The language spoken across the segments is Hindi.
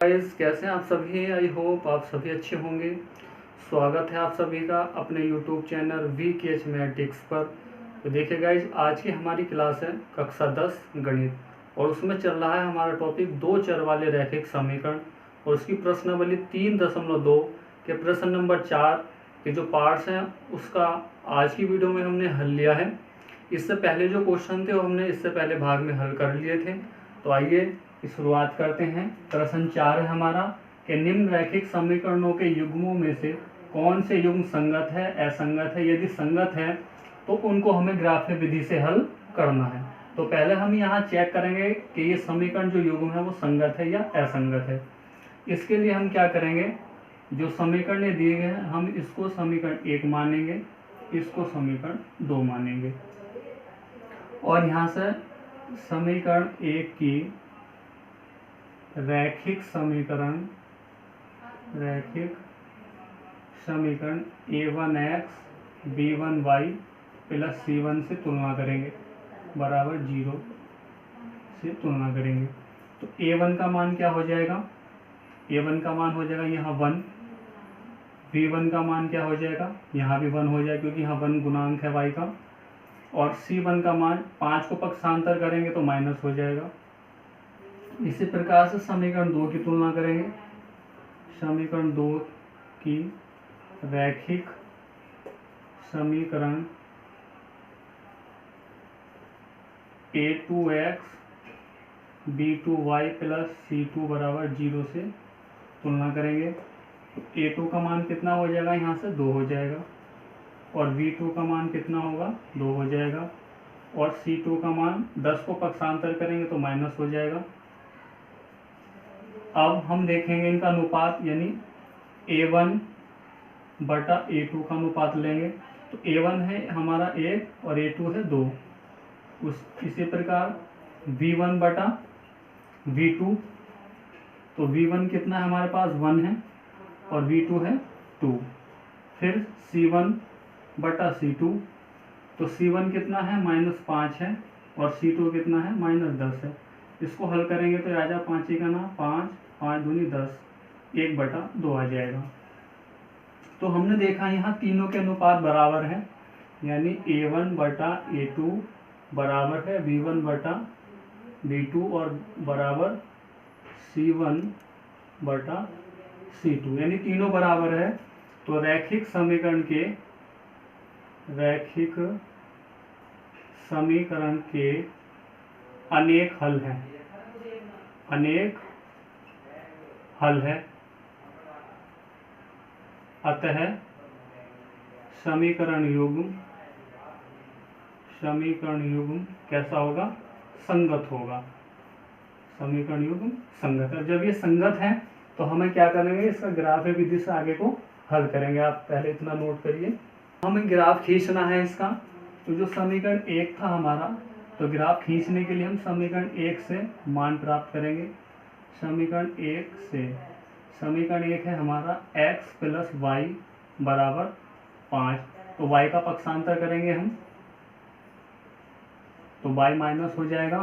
गाइस, कैसे हैं आप सभी। आई होप आप सभी अच्छे होंगे। स्वागत है आप सभी का अपने यूट्यूब चैनल VKH मैथमेटिक्स पर। तो देखिए गाइस, आज की हमारी क्लास है कक्षा 10 गणित और उसमें चल रहा है हमारा टॉपिक दो चर वाले रैखिक समीकरण और उसकी प्रश्नावली 3.2 के प्रश्न नंबर 4 के जो पार्ट्स हैं उसका आज की वीडियो में हमने हल लिया है। इससे पहले जो क्वेश्चन थे वो हमने इससे पहले भाग में हल कर लिए थे। तो आइए शुरुआत करते हैं। प्रश्न 4 है हमारा कि निम्न रैखिक समीकरणों के युग्मों में से कौन से युग्म संगत है, असंगत है। यदि संगत है तो उनको हमें ग्राफ्य विधि से हल करना है। तो पहले हम यहाँ चेक करेंगे कि ये समीकरण जो युग्म है वो संगत है या असंगत है। इसके लिए हम क्या करेंगे, जो समीकरण दिए गए हैं हम इसको समीकरण 1 मानेंगे, इसको समीकरण 2 मानेंगे और यहाँ से समीकरण 1 की रैखिक समीकरण a1x b1y प्लस c1 से तुलना करेंगे, बराबर 0 से तुलना करेंगे। तो a1 का मान क्या हो जाएगा, a1 का मान हो जाएगा यहाँ 1, b1 का मान क्या हो जाएगा, यहाँ भी 1 हो जाएगा क्योंकि यहाँ 1 गुणांक है y का, और c1 का मान 5 को पक्षांतर करेंगे तो माइनस हो जाएगा। इसी प्रकार से समीकरण 2 की तुलना करेंगे। समीकरण 2 की रैखिक समीकरण a2x b2y प्लस c2 बराबर 0 से तुलना करेंगे। तो a2 का मान कितना हो जाएगा, यहाँ से 2 हो जाएगा, और b2 का मान कितना होगा, 2 हो जाएगा, और c2 का मान 10 को पक्षांतर करेंगे तो माइनस हो जाएगा। अब हम देखेंगे इनका अनुपात, यानी a1 बटा a2 का अनुपात लेंगे। तो a1 है हमारा 1 और a2 है 2। इसी प्रकार v1 बटा v2, तो v1 कितना है हमारे पास 1 है और v2 है 2। फिर c1 बटा c2, तो c1 कितना है -5 है और c2 कितना है -10 है। इसको हल करेंगे तो आ जाए 5 का ना 5, 5 दूनी 10, 1/2 आ जाएगा। तो हमने देखा यहाँ तीनों के अनुपात बराबर है, यानी a1 बटा a2 बराबर है b1 बटा b2 और बराबर c1 बटा c2, यानी तीनों बराबर है। तो रैखिक समीकरण के अनेक हल है, अतः समीकरण युग्म कैसा होगा, संगत होगा। समीकरण युग्म संगत है। जब ये संगत है तो हमें क्या करेंगे, इसका ग्राफ्य विधि से आगे को हल करेंगे। आप पहले इतना नोट करिए, हमें ग्राफ खींचना है इसका। तो जो समीकरण 1 था हमारा, तो ग्राफ खींचने के लिए हम समीकरण 1 से मान प्राप्त करेंगे। समीकरण 1 है हमारा x प्लस वाई बराबर 5। तो y का पक्षांतर करेंगे हम, तो y माइनस हो जाएगा।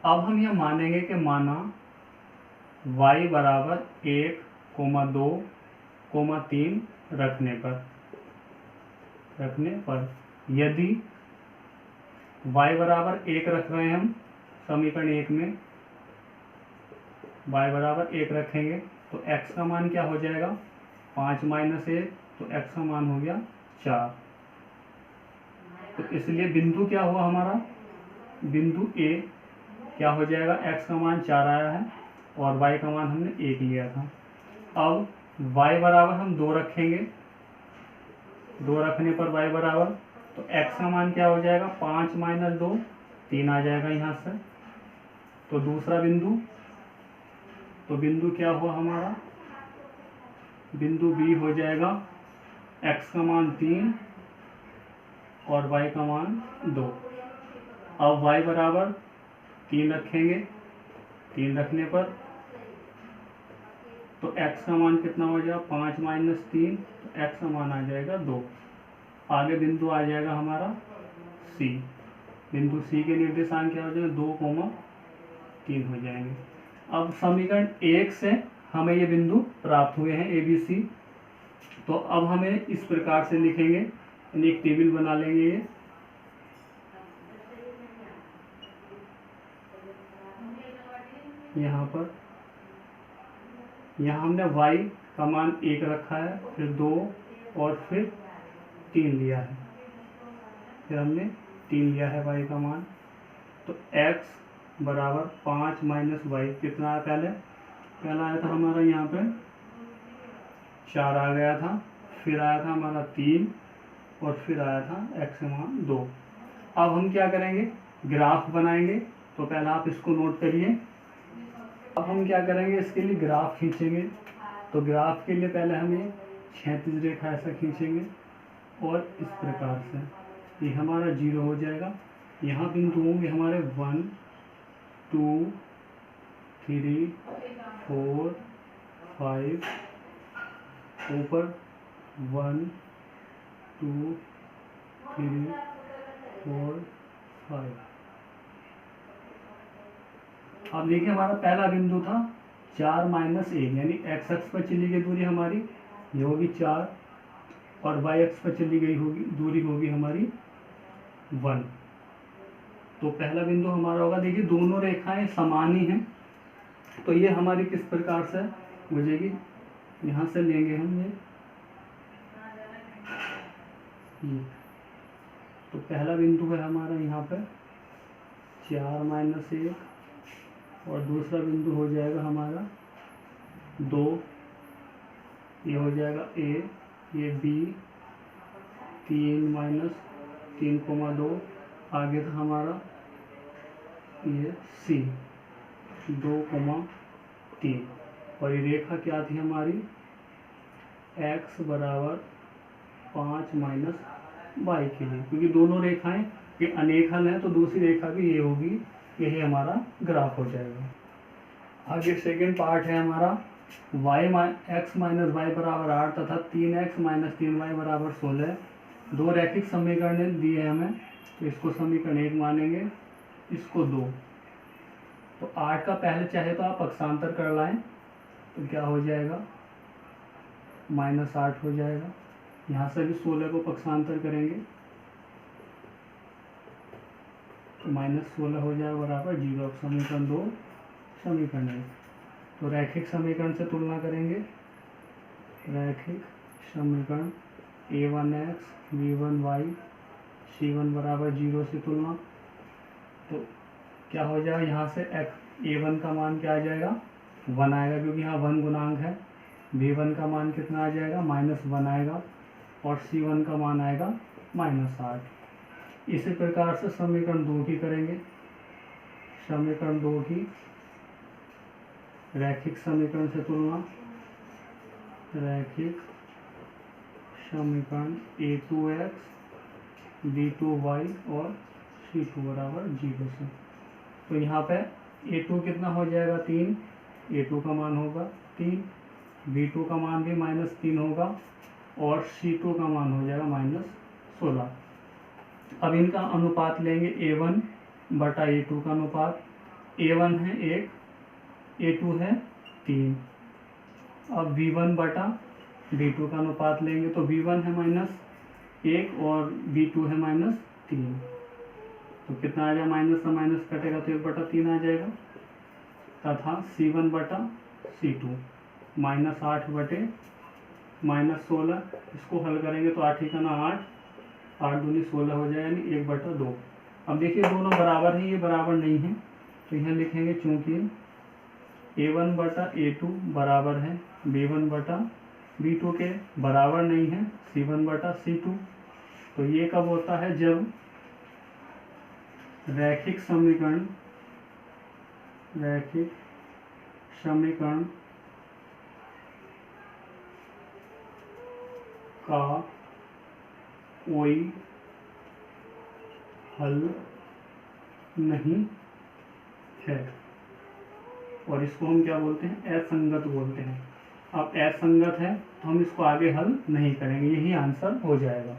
अब हम यह मानेंगे कि माना y बराबर 1, 2, 3 रखने पर यदि y बराबर 1 रख रहे हैं हम समीकरण 1 में, y बराबर 1 रखेंगे तो x का मान क्या हो जाएगा, 5 माइनस 1, तो x का मान हो गया 4। तो इसलिए बिंदु क्या हुआ हमारा, बिंदु A क्या हो जाएगा, x का मान 4 आया है और y का मान हमने 1 लिया था। अब y बराबर हम 2 रखेंगे, 2 रखने पर y बराबर, तो x का मान क्या हो जाएगा, 5 माइनस 2, 3 आ जाएगा यहाँ से। तो दूसरा बिंदु, तो बिंदु क्या हुआ हमारा, बिंदु B हो जाएगा x का मान 3 और y का मान 2। अब y बराबर 3 रखेंगे, 3 रखने पर तो x का मान कितना हो जाएगा, 5 माइनस 3, तो x का मान आ जाएगा 2। आगे बिंदु आ जाएगा हमारा C। बिंदु सी के निर्देशांक क्या हो जाएंगे, 2, 3 हो जाएंगे। अब समीकरण 1 से हमें ये बिंदु प्राप्त हुए हैं ABC। तो अब हमें इस प्रकार से लिखेंगे, यानी एक टेबल बना लेंगे। ये यहाँ पर यहाँ हमने y का मान 1 रखा है, फिर 2 और फिर 3 लिया है, फिर हमने 3 लिया है y का मान। तो x बराबर 5 माइनस y कितना आया? पहला आया था हमारा यहाँ पे 4 आ गया था, फिर आया था हमारा 3 और फिर आया था x का मान 2। अब हम क्या करेंगे? ग्राफ बनाएंगे। तो पहला आप इसको नोट करिए। अब हम क्या करेंगे? इसके लिए ग्राफ खींचेंगे। तो ग्राफ के लिए पहले हम ये क्षैतिज रेखा ऐसा खींचेंगे और इस प्रकार से ये हमारा 0 हो जाएगा। यहाँ बिंदु होंगे हमारे 1 2 3 4 5, ऊपर 1 2 3 4 5। अब देखिए हमारा पहला बिंदु था 4 माइनस 1, यानी x अक्ष पर चली गई दूरी हमारी ये होगी 4 और y अक्ष पर चली गई होगी दूरी होगी हमारी 1। तो पहला बिंदु हमारा होगा, देखिए दोनों रेखाएं समान ही हैं। तो ये हमारी किस प्रकार से हो जाएगी? यहाँ से लेंगे हम ये। तो पहला बिंदु है हमारा यहाँ पे 4 माइनस 1 और दूसरा बिंदु हो जाएगा हमारा 2, ये हो जाएगा A, ये B, 3 माइनस 3,2, आगे था हमारा ये C, 2,3। और ये रेखा क्या थी हमारी? x बराबर 5 माइनस y के लिए, क्योंकि दोनों रेखाएं ये अनेक हल हैं तो दूसरी रेखा भी ये होगी। यही हमारा ग्राफ हो जाएगा। आगे सेकंड पार्ट है हमारा x माइनस वाई बराबर 8 तथा 3x माइनस 3y बराबर 16। दो रैखिक समीकरण दिए हैं हमें, तो इसको समीकरण 1 मानेंगे, इसको 2। तो 8 का पहले चाहे तो आप पक्षांतर कर लाएं, तो क्या हो जाएगा? -8 हो जाएगा। यहाँ से भी 16 को पक्षांतर करेंगे तो -16 हो जाएगा बराबर 0। समीकरण 2 समीकरण 1। तो रैखिक समीकरण से तुलना करेंगे। रैखिक समीकरण a1x b1y c1 बराबर 0 से तुलना, तो क्या हो जाएगा? यहाँ से a1 का मान क्या आ जाएगा? 1 आएगा, क्योंकि यहाँ 1 गुणांक है। b1 का मान कितना आ जाएगा? -1 आएगा और c1 का मान आएगा -8। इसी प्रकार से समीकरण 2 की करेंगे। समीकरण 2 की रैखिक समीकरण से तुलना। रैखिक समीकरण a2x b2y और c2 बराबर 0 से। तो यहाँ पे a2 कितना हो जाएगा? 3, a2 का मान होगा 3, b2 का मान भी -3 होगा और c2 का मान हो जाएगा -16। अब इनका अनुपात लेंगे a1 बटा a2 का अनुपात। a1 है 1, a2 है 3। अब v1 बटा v2 का अनुपात लेंगे, तो v1 है -1 और v2 है -3। तो कितना आ जाएगा? माइनस से माइनस कटेगा तो 1/3 आ जाएगा। तथा c1 बटा c2 -8 बटे -16, इसको हल करेंगे तो 8 का ना 8, 8 दूनी 16 हो जाए, यानी 1/2। अब देखिए दोनों बराबर हैं, ये बराबर नहीं है, तो यहाँ लिखेंगे चूंकि a1 बटा a2 बराबर है b1 बटा b2 के बराबर नहीं है c1 बटा c2। तो ये कब होता है? जब रैखिक समीकरण का कोई हल नहीं है, और इसको हम क्या बोलते हैं? असंगत बोलते हैं। अब असंगत है तो हम इसको आगे हल नहीं करेंगे, यही आंसर हो जाएगा।